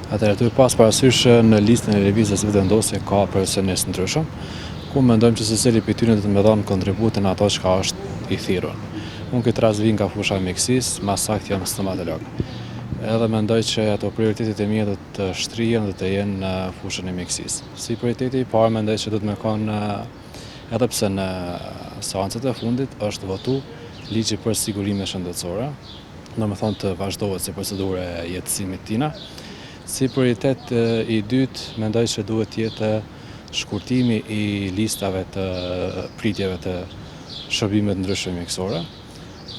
Atëherë duhet pas parasysh në listën e lëvizjes vendosje ka profesionistë ndryshëm, ku mendojmë që secili prej tyre do të më dhanë kontributin ato çka është i thirrur. Unë këtë rast vin nga fusha e mjekësisë, më saktë jam stomatolog. Edhe mendoj që ato prioritetet e mia do të shtrihen dhe të jenë në fushën e mjekësisë. Si prioriteti i parë mendoj që do të më kanë edhe pse në seancat e fundit është votu ligji për sigurimet shëndetësore, domethënë të vazhdohet si procedurë e jetësimit tina. Si prioritet i dytë mendoj që duhet të jetë shkurtimi i listave të pritjeve të shërbimeve ndryshme mjekësore.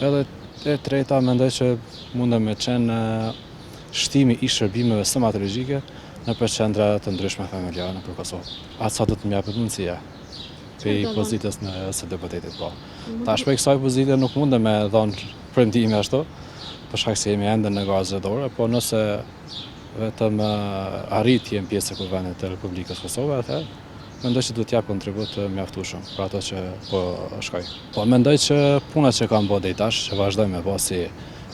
Edhe e treta mendoj që mundem me qenë shtimi i shërbimeve stomatologjike në qendra të ndryshme familjare në Kosovë. Atë sa do të më japet mundësia pe pozitës së deputetit po. Tash për kësaj pozite nuk mundem me dhënë premtime ashtu, për shkak se jemi ende në gazë zgjedhore, po nëse vetëm arrit jem pjesë e Kuvendit të Republikës Kosovë, atëherë mendoj që duhet të jap kontribut mjaftueshëm për ato që po shkoj. Po mendoj që puna që kam bërë deri tash, që vazhdoj me bë si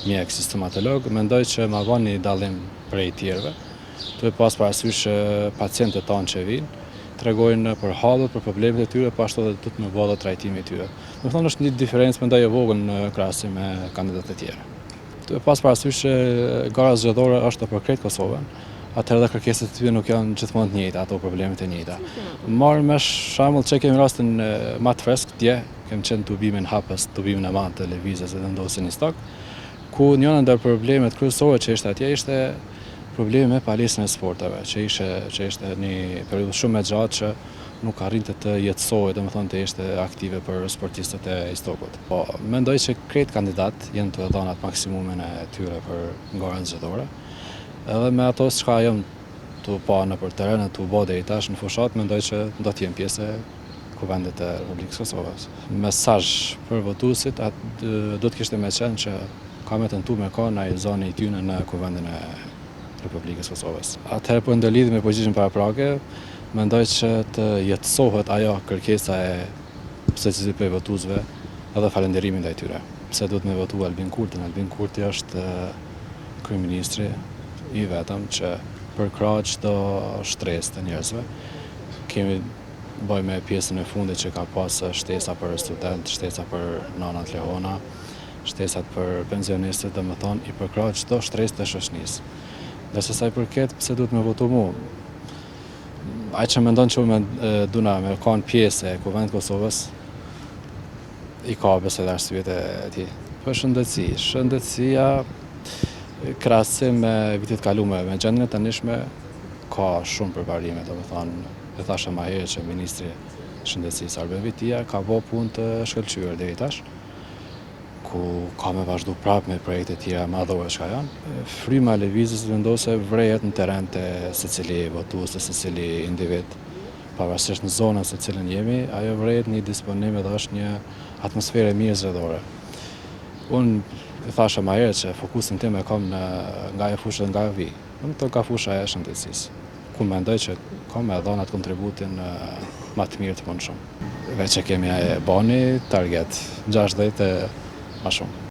mjek, si stomatolog, mendoj që ma bën një dallim prej tjerëve. Duhet pas parasysh pacientët tanë që vinë, tregojnë për hallet, për problemet e tyre, po ashtu edhe do të më bëhet trajtimi i tyre. Domethënë është një diferencë mendoj e vogël në krahasim me kandidatët e tjerë. Duhet pas parasysh që gara zgjedhore është për krejt Kosovën. Atëherë dhe kërkesat e tyre nuk janë gjithmonë të njëjta, ato problemet e njëjta. Marr me shembull që kemi rastin më të freskët dje, kemi qenë tubimin hapës, tubimin e madh të lëvizjes dhe ndosjen në stok, ku njëra ndër problemet kryesore që ishte atje ishte problemi me palesën e sporteve, që ishte një periudhë shumë e gjatë që nuk arrinte të jetësohej, domethënë të ishte aktive për sportistët e stokut. Po mendoj që krejt kandidat janë të dhënë atë maksimumin e tyre për garën zgjedhore. Edhe me ato çka jam të pa nëpër terren të bë deri tash në fushat, mendoj që do të jem pjesë e Kuvendit të Republikës Kosovës. Mesazh për votuesit do të kishte më qenë që ka me tentu me ka në zonë i tyre në Kuvendin e Republikës Kosovës. Atëherë po ndërlidhemi me përgjigjen paraprake, mendoj që të jetësohet ajo kërkesa e secilit prej votuesve edhe falënderimin ndaj tyre. Pse duhet me votu Albin Kurtin? Albin Kurti është kryeministri i vetëm që përkrah çdo shtresë të njerëzve. Kemi bëjmë me pjesën e fundit që ka pas shtesa për student, shtesa për nanat lehona, shtesat për pensionistët, domethënë i përkrah çdo shtresë të shoqënisë. Ndërsa sa i përket pse duhet me votu mua, ai që mendon që duna me kanë pjesë e Kuvendit Kosovës, i ka besoj arsyet e tij. Për shëndetësia krahasim me vitet kaluara me gjendjen e tanishme ka shumë përparime, domethënë e thashë më herët që ministri i shëndetësisë Arben Vitia ka bërë punë të shkëlqyer deri tash, ku ka me vazhdu prapë me projekte tjera madhore çka janë. Fryma e lëvizjes vendose vrehet në terren të secili votues, të secili individ, pavarësisht në zonën se cilën jemi, ajo vrehet një disponim edhe është një atmosferë e mirë zgjedhore. Unë e thashë më herët që fokusin tim e kam nga e fusha nga vi, nga fusha e shëndetësisë, ku mendoj që kam me dhënë atë kontributin më të mirë të mundshëm. Veç që kemi bani target 60 e më shumë.